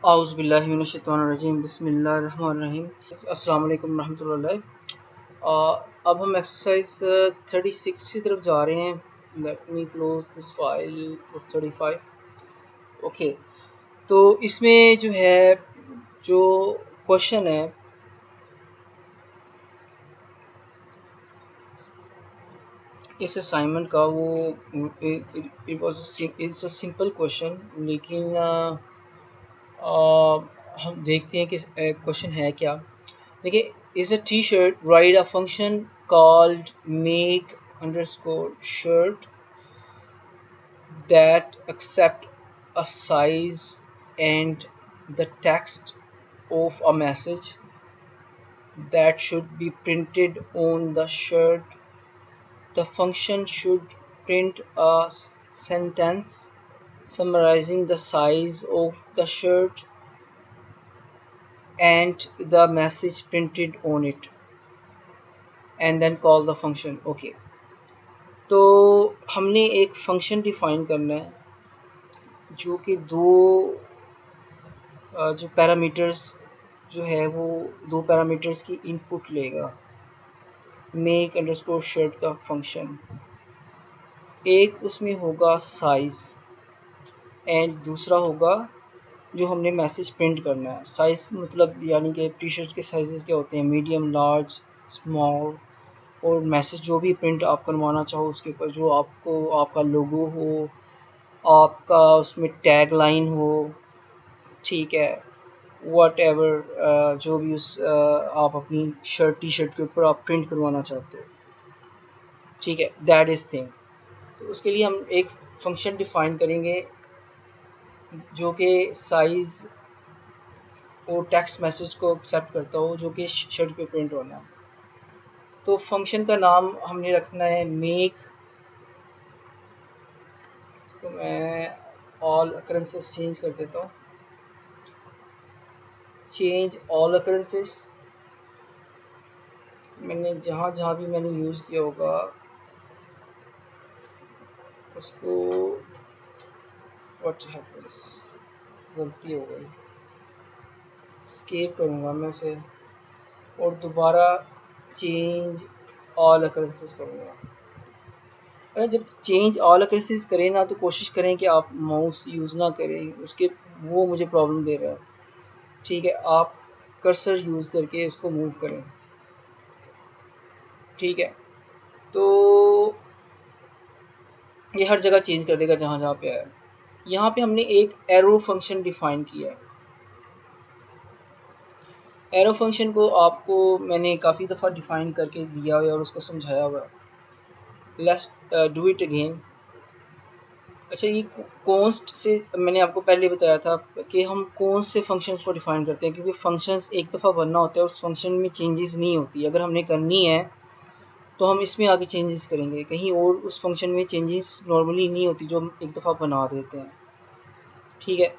औज़ुबिल्लाहिमिनश्शैतानिर्रजीम बिस्मिल्लाहिर्रहमानिर्रहीम। अस्सलाम वालेकुम रहमतुल्लाहि। अब हम एक्सरसाइज 36 की तरफ जा रहे हैं। Let me close this file of 35। Okay, तो इसमें जो है जो क्वेश्चन है इस असाइनमेंट का वो it was it's a simple question, लेकिन हम देखते हैं कि क्वेश्चन है क्या। देखिए, is a t-shirt write a function called make underscore shirt that accept a size and the text of a message that should be printed on the shirt. The function should print a sentence summarizing the size of the shirt and the message printed on it, and then call the function. Okay, तो हमने एक function define करना है जो कि जो parameters जो है वो दो पैरामीटर्स की इनपुट लेगा। मेक अंडरस्कोर शर्ट का फंक्शन, एक उसमें होगा साइज़ एंड दूसरा होगा जो हमने मैसेज प्रिंट करना है। साइज़ मतलब यानी कि टी शर्ट के साइज़ क्या होते हैं, मीडियम, लार्ज, स्मॉल, और मैसेज जो भी प्रिंट आप करवाना चाहो उसके ऊपर, जो आपको आपका लोगो हो, आपका उसमें टैग लाइन हो, ठीक है, वट एवर जो भी उस आप अपनी शर्ट टी शर्ट के ऊपर आप प्रिंट करवाना चाहते हो, ठीक है, दैट इज़ थिंग। तो उसके लिए हम एक फंक्शन डिफाइन करेंगे जो कि साइज़ और टेक्स्ट मैसेज को एक्सेप्ट करता हो जो कि शर्ट पे प्रिंट होना है। तो फंक्शन का नाम हमने रखना है मेक, इसको मैं ऑल अकरेंसेस चेंज कर देता हूँ, चेंज ऑल अकरेंसेस। मैंने जहाँ जहाँ भी मैंने यूज़ किया होगा उसको व्हाट हैपेंस, गलती हो गई, स्केप करूँगा मैं से और दोबारा चेंज ऑल अकरेंसेस करूँगा। अगर जब चेंज ऑल अकरेंसेस करें ना तो कोशिश करें कि आप माउस यूज़ ना करें, उसके वो मुझे प्रॉब्लम दे रहा है, ठीक है, आप कर्सर यूज़ करके उसको मूव करें, ठीक है। तो ये हर जगह चेंज कर देगा जहाँ जहाँ पे है। यहाँ पे हमने एक एरो फंक्शन डिफाइन किया है। एरो फंक्शन को आपको मैंने काफ़ी दफ़ा डिफाइन करके दिया हुआ है और उसको समझाया हुआ है। Let's do it again. अच्छा, ये कॉन्स्ट से मैंने आपको पहले बताया था कि हम कौन से फंक्शंस को डिफाइन करते हैं, क्योंकि फंक्शंस एक दफ़ा बनना होता है और उस फंक्शन में चेंजेस नहीं होती। अगर हमने करनी है तो हम इसमें आगे चेंजेस करेंगे, कहीं और उस फंक्शन में चेंजेस नॉर्मली नहीं होती जो हम एक दफ़ा बना देते हैं, ठीक है।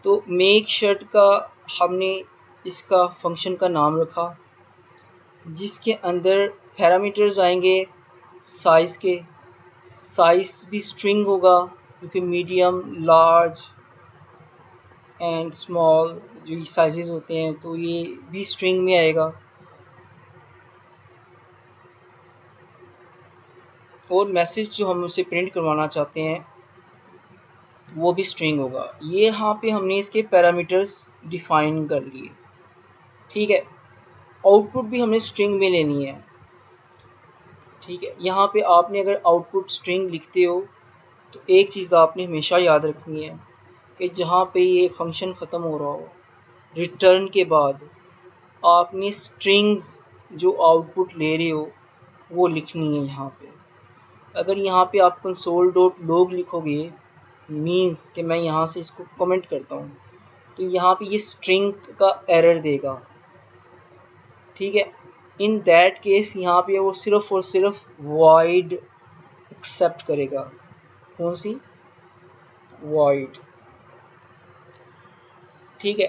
तो मेक शर्ट का हमने इसका फंक्शन का नाम रखा जिसके अंदर पैरामीटर्स आएंगे साइज़ के। साइज़ भी स्ट्रिंग होगा क्योंकि मीडियम, लार्ज एंड स्मॉल जो साइजेस होते हैं तो ये भी स्ट्रिंग में आएगा। और मैसेज जो हम उसे प्रिंट करवाना चाहते हैं वो भी स्ट्रिंग होगा। ये यहाँ पे हमने इसके पैरामीटर्स डिफाइन कर लिए, ठीक है। आउटपुट भी हमने स्ट्रिंग में लेनी है, ठीक है। यहाँ पे आपने अगर आउटपुट स्ट्रिंग लिखते हो तो एक चीज़ आपने हमेशा याद रखनी है कि जहाँ पे ये फंक्शन ख़त्म हो रहा हो, रिटर्न के बाद आपने स्ट्रिंग्स जो आउटपुट ले रहे हो वो लिखनी है यहाँ पे। अगर यहाँ पे आप console.log लिखोगे, मीन्स कि मैं यहाँ से इसको कमेंट करता हूँ, तो यहाँ पे ये स्ट्रिंग का एरर देगा, ठीक है। इन दैट केस यहाँ पे वो सिर्फ़ और सिर्फ void एक्सेप्ट करेगा। कौन सी? वॉइड। ठीक है,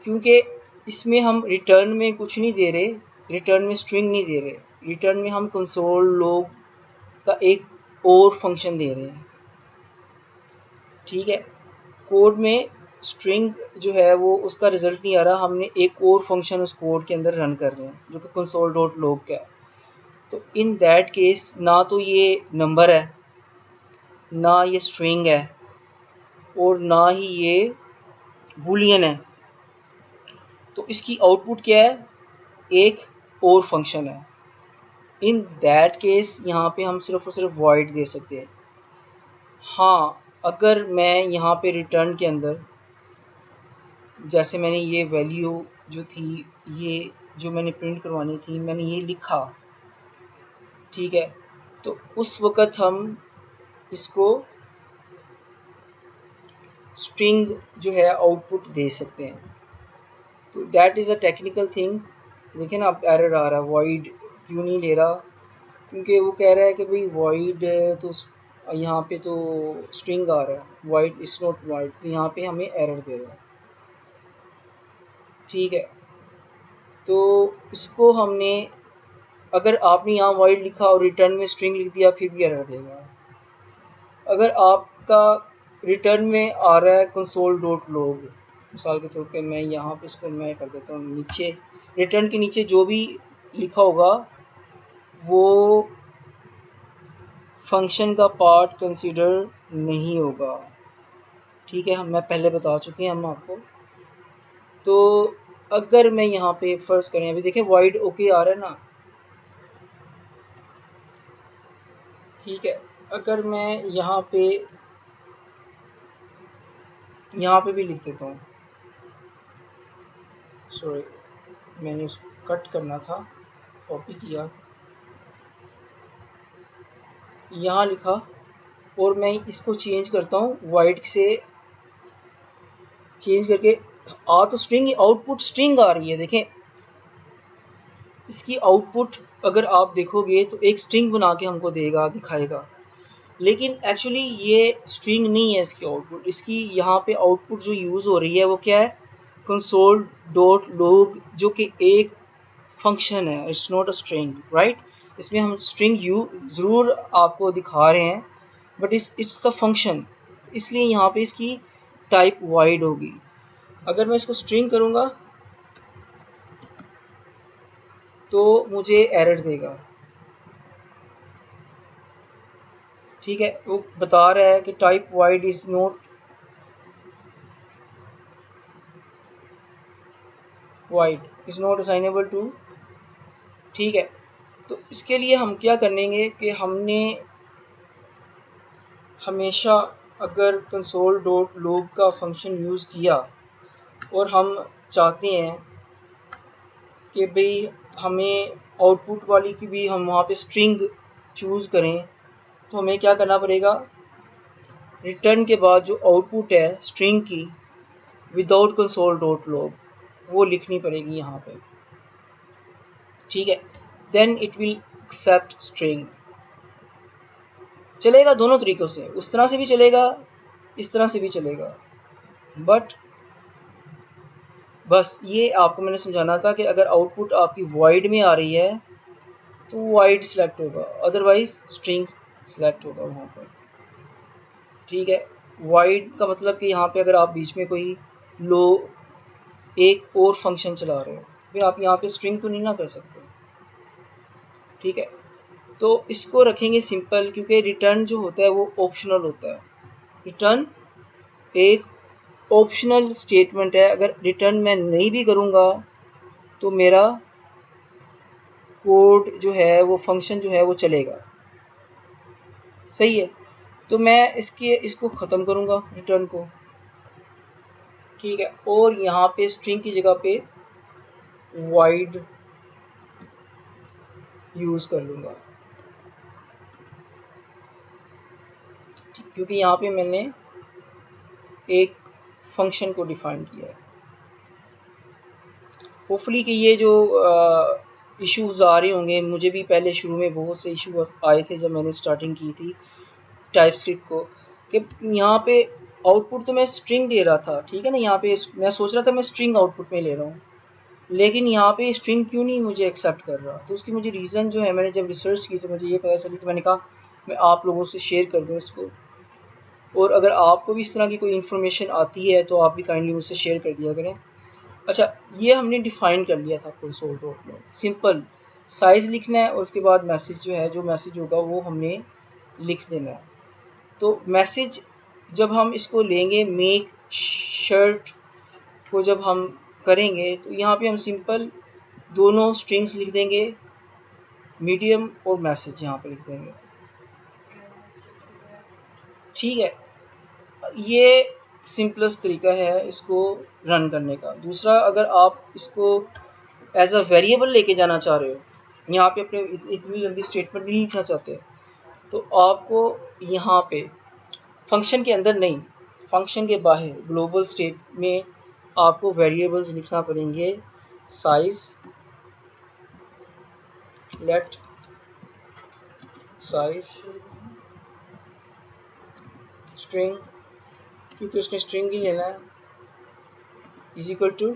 क्योंकि इसमें हम रिटर्न में कुछ नहीं दे रहे, रिटर्न में स्ट्रिंग नहीं दे रहे, रिटर्न में हम कंसोल लॉग का एक और फंक्शन दे रहे हैं। ठीक है, कोड में स्ट्रिंग जो है वो उसका रिजल्ट नहीं आ रहा, हमने एक और फंक्शन उस कोड के अंदर रन कर रहे हैं जो कि कंसोल डॉट लॉग का है। तो इन दैट केस ना तो ये नंबर है, ना ये स्ट्रिंग है, और ना ही ये बूलियन है। तो इसकी आउटपुट क्या है? एक और फंक्शन है। इन दैट केस यहाँ पे हम सिर्फ और सिर्फ वॉइड दे सकते हैं। हाँ, अगर मैं यहाँ पे रिटर्न के अंदर, जैसे मैंने ये वैल्यू जो थी, ये जो मैंने प्रिंट करवानी थी, मैंने ये लिखा, ठीक है, तो उस वक़्त हम इसको स्ट्रिंग जो है आउटपुट दे सकते हैं। तो that is a technical thing. देखिए ना, अब एरर आ रहा है, वॉइड क्यों नहीं ले रहा? क्योंकि वो कह रहा है कि भाई वॉइड, तो यहाँ पे तो स्ट्रिंग आ रहा है, वॉइड इज़ नॉट वॉइड, तो यहाँ पे हमें एरर दे रहा है। ठीक है, तो इसको हमने, अगर आपने यहाँ वॉइड लिखा और रिटर्न में स्ट्रिंग लिख दिया फिर भी एरर देगा। अगर आपका रिटर्न में आ रहा है कंसोल डॉट लॉग, मिसाल के तौर पे मैं यहाँ पे इसको मैं कर देता हूँ नीचे, रिटर्न के नीचे जो भी लिखा होगा वो फंक्शन का पार्ट कंसीडर नहीं होगा। ठीक है, हम मैं पहले बता चुके हैं हम आपको। तो अगर मैं यहाँ पे फर्स्ट करें, अभी देखें वॉइड ओके आ रहा है ना। ठीक है, अगर मैं यहाँ पे भी लिख देता हूँ, सॉरी मैंने उसको कट करना था, कॉपी किया, यहाँ लिखा, और मैं इसको चेंज करता हूँ, वाइट से चेंज करके, आ तो स्ट्रिंग, आउटपुट स्ट्रिंग आ रही है, देखें इसकी आउटपुट अगर आप देखोगे तो एक स्ट्रिंग बना के हमको देगा, दिखाएगा, लेकिन एक्चुअली ये स्ट्रिंग नहीं है इसकी आउटपुट। इसकी यहाँ पे आउटपुट जो यूज़ हो रही है वो क्या है? कंसोल डॉट लॉग, जो कि एक फंक्शन है, it's not a string, right. इसमें हम स्ट्रिंग यू ज़रूर आपको दिखा रहे हैं, बट इट्स अ फंक्शन, इसलिए यहाँ पे इसकी टाइप वाइड होगी। अगर मैं इसको स्ट्रिंग करूँगा तो मुझे एरर देगा। ठीक है, वो बता रहा है कि type void is not void, is not assignable to. ठीक है, तो इसके लिए हम क्या करेंगे कि हमने हमेशा, अगर कंसोल डॉट लॉग का फंक्शन यूज़ किया और हम चाहते हैं कि भाई हमें आउटपुट वाली की भी हम वहाँ पे स्ट्रिंग चूज़ करें, तो हमें क्या करना पड़ेगा? रिटर्न के बाद जो आउटपुट है स्ट्रिंग की विदाउट कंसोल डॉट लॉग वो लिखनी पड़ेगी यहाँ पे। ठीक है, then it will accept string. चलेगा दोनों तरीक़ों से, उस तरह से भी चलेगा, इस तरह से भी चलेगा, बट बस ये आपको मैंने समझाना था कि अगर आउटपुट आपकी वॉइड में आ रही है तो वॉइड सिलेक्ट होगा, अदरवाइज स्ट्रिंग सिलेक्ट होगा वहाँ पर। ठीक है, वॉइड का मतलब कि यहाँ पे अगर आप बीच में कोई लो एक और फंक्शन चला रहे हो, फिर आप यहाँ पे स्ट्रिंग तो नहीं ना कर सकते। ठीक है, तो इसको रखेंगे सिंपल, क्योंकि रिटर्न जो होता है वो ऑप्शनल होता है। रिटर्न एक ऑप्शनल स्टेटमेंट है, अगर रिटर्न मैं नहीं भी करूँगा तो मेरा कोड जो है वो फंक्शन जो है वो चलेगा। सही है, तो मैं इसको ख़त्म करूँगा रिटर्न को। ठीक है, और यहाँ पे स्ट्रिंग की जगह पे वाइड यूज़ कर लूँगा, क्योंकि यहाँ पे मैंने एक फंक्शन को डिफाइन किया है। होपफुली कि ये जो इश्यूज आ रहे होंगे, मुझे भी पहले शुरू में बहुत से इशू आए थे जब मैंने स्टार्टिंग की थी टाइप स्क्रिप्ट को, कि यहाँ पे आउटपुट तो मैं स्ट्रिंग दे रहा था, ठीक है ना, यहाँ पे मैं सोच रहा था मैं स्ट्रिंग आउटपुट में ले रहा हूँ, लेकिन यहाँ पे स्ट्रिंग क्यों नहीं मुझे एक्सेप्ट कर रहा। तो उसकी मुझे रीज़न जो है, मैंने जब रिसर्च की तो मुझे ये पता चली, तो मैंने कहा मैं आप लोगों से शेयर कर दूँ इसको, और अगर आपको भी इस तरह की कोई इन्फॉर्मेशन आती है तो आप भी काइंडली मुझसे शेयर कर दिया करें। अच्छा, ये हमने डिफ़ाइन कर लिया था कंसोल डॉट में, सिंपल साइज़ लिखना है और उसके बाद मैसेज जो है, जो मैसेज होगा वो हमने लिख देना है। तो मैसेज जब हम इसको लेंगे, मेक शर्ट को जब हम करेंगे, तो यहाँ पे हम सिंपल दोनों स्ट्रिंग्स लिख देंगे, मीडियम और मैसेज यहाँ पे लिख देंगे, ठीक है। ये सिंपलेस्ट तरीका है इसको रन करने का। दूसरा, अगर आप इसको एज अ वेरिएबल लेके जाना चाह रहे हो, यहाँ पे अपने इतनी लंबी स्टेटमेंट नहीं लिखना चाहते, तो आपको यहाँ पे फंक्शन के अंदर नहीं, फंक्शन के बाहर ग्लोबल स्टेट में आपको वेरिएबल्स लिखना पड़ेंगे। साइज, लेट साइज स्ट्रिंग, क्योंकि उसने स्ट्रिंग ही लेना है, इज इक्वल टू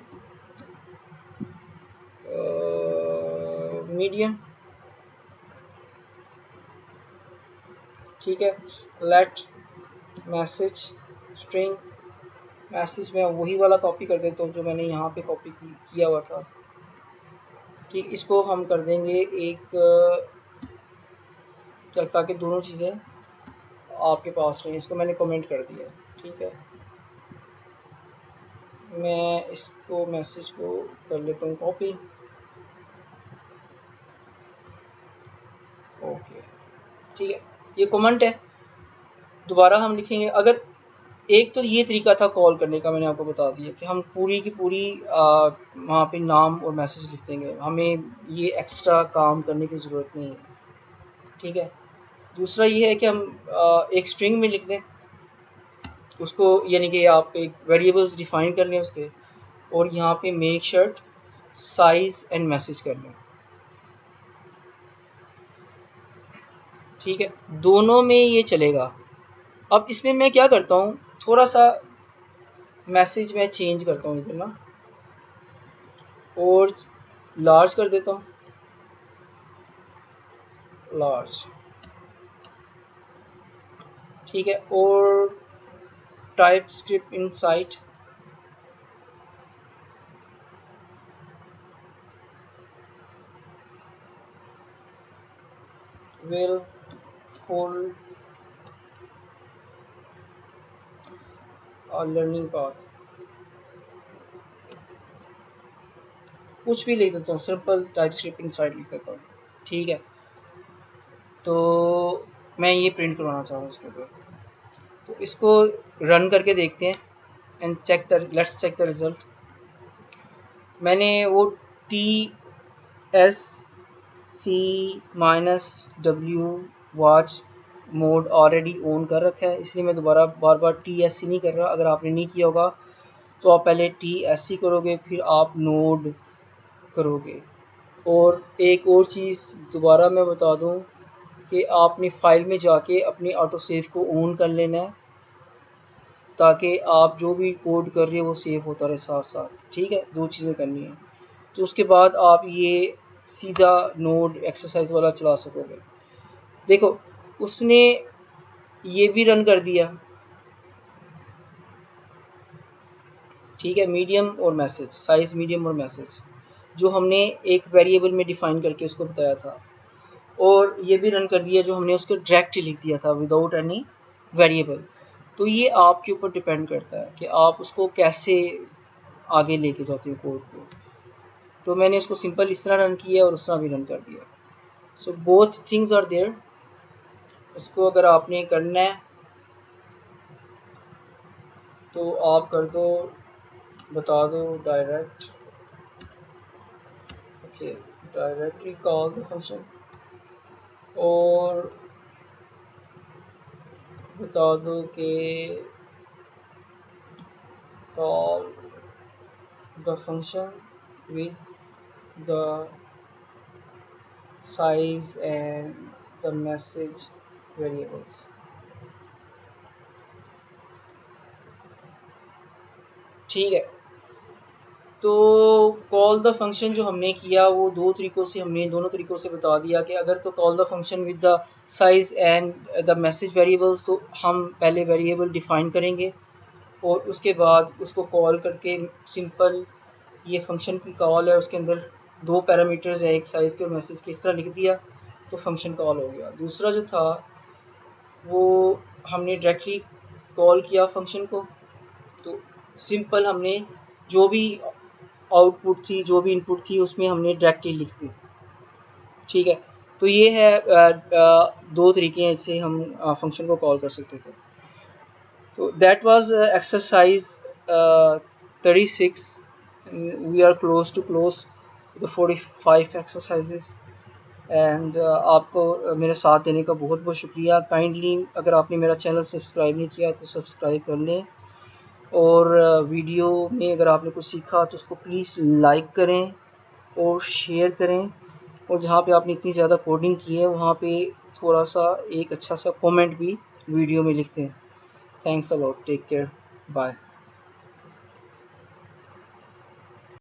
मीडियम, ठीक है। लेट मैसेज स्ट्रिंग, मैसेज में वही वाला कॉपी कर देता हूँ जो मैंने यहाँ पे कॉपी किया हुआ था, ठीक। इसको हम कर देंगे एक क्या, ताकि दोनों चीज़ें आपके पास रहें। इसको मैंने कमेंट कर दिया, ठीक है। मैं इसको मैसेज को कर लेता हूँ कॉपी, ओके, ठीक है। ये कमेंट है, दोबारा हम लिखेंगे। अगर एक तो ये तरीका था कॉल करने का, मैंने आपको बता दिया कि हम पूरी की पूरी वहाँ पे नाम और मैसेज लिख देंगे, हमें ये एक्स्ट्रा काम करने की ज़रूरत नहीं है, ठीक है। दूसरा ये है कि हम एक स्ट्रिंग में लिख दें उसको, यानी कि आप एक वेरिएबल्स डिफाइन कर लें उसके, और यहाँ पे make shirt size and message कर लें, ठीक है। दोनों में ये चलेगा। अब इसमें मैं क्या करता हूँ, थोड़ा सा मैसेज में चेंज करता हूँ इधर ना, और लार्ज कर देता हूँ, लार्ज, ठीक है। और type script inside will hold a learning path, कुछ भी लिख देता हूँ, सिंपल टाइप स्क्रिप्ट इनसाइड लिख देता हूँ, ठीक है। तो मैं ये प्रिंट करवाना चाह रहा हूँ इसके ऊपर, तो इसको रन करके देखते हैं and check the, let's check the result. मैंने वो T S C -w watch mode already on कर रखा है, इसलिए मैं दोबारा बार बार टी एस सी नहीं कर रहा। अगर आपने नहीं किया होगा तो आप पहले टी एस सी करोगे, फिर आप नोड करोगे। और एक और चीज़ दोबारा मैं बता दूं कि आपने फाइल में जाके अपनी ऑटो सेव को ऑन कर लेना है, ताकि आप जो भी कोड कर रहे हो वो सेव होता रहे साथ साथ, ठीक है। दो चीज़ें करनी है, तो उसके बाद आप ये सीधा नोड एक्सरसाइज वाला चला सकोगे। देखो, उसने ये भी रन कर दिया, ठीक है, मीडियम और मैसेज, साइज़ मीडियम और मैसेज, जो हमने एक वेरिएबल में डिफ़ाइन करके उसको बताया था। और ये भी रन कर दिया जो हमने उसको डायरेक्ट ही लिख दिया था विदाउट एनी वेरिएबल। तो ये आपके ऊपर डिपेंड करता है कि आप उसको कैसे आगे लेके जाते हो कोड को। तो मैंने उसको सिंपल इस तरह रन किया और उस तरह भी रन कर दिया। So both things are there. इसको अगर आपने करना है तो आप कर दो, बता दो direct, okay, directly call the function, और बता दो कि call the function with the size and the message variables। ठीक है, तो कॉल द फंक्शन जो हमने किया वो दो तरीक़ों से, हमने दोनों तरीक़ों से बता दिया कि अगर तो call the function with the size and the message variables, तो हम पहले वेरिएबल डिफ़ाइन करेंगे और उसके बाद उसको कॉल करके सिंपल ये फंक्शन की कॉल है, उसके अंदर दो पैरामीटर्स है, एक साइज़ के और मैसेज के, इस तरह लिख दिया तो फंक्शन कॉल हो गया। दूसरा जो था वो हमने डायरेक्टली कॉल किया फंक्शन को, तो सिंपल हमने जो भी आउटपुट थी, जो भी इनपुट थी, उसमें हमने डायरेक्टली लिख दी। ठीक है, तो ये है दो तरीके हैं इससे हम फंक्शन को कॉल कर सकते थे। तो that was exercise 36। We are close the 45 exercises and आपको मेरे साथ देने का बहुत बहुत शुक्रिया। काइंडली अगर आपने मेरा चैनल सब्सक्राइब नहीं किया तो सब्सक्राइब कर लें, और वीडियो में अगर आपने कुछ सीखा तो उसको प्लीज़ लाइक करें और शेयर करें, और जहाँ पे आपने इतनी ज़्यादा कोडिंग की है वहाँ पे थोड़ा सा एक अच्छा सा कमेंट भी वीडियो में लिखते हैं। Thanks a lot, take care, bye.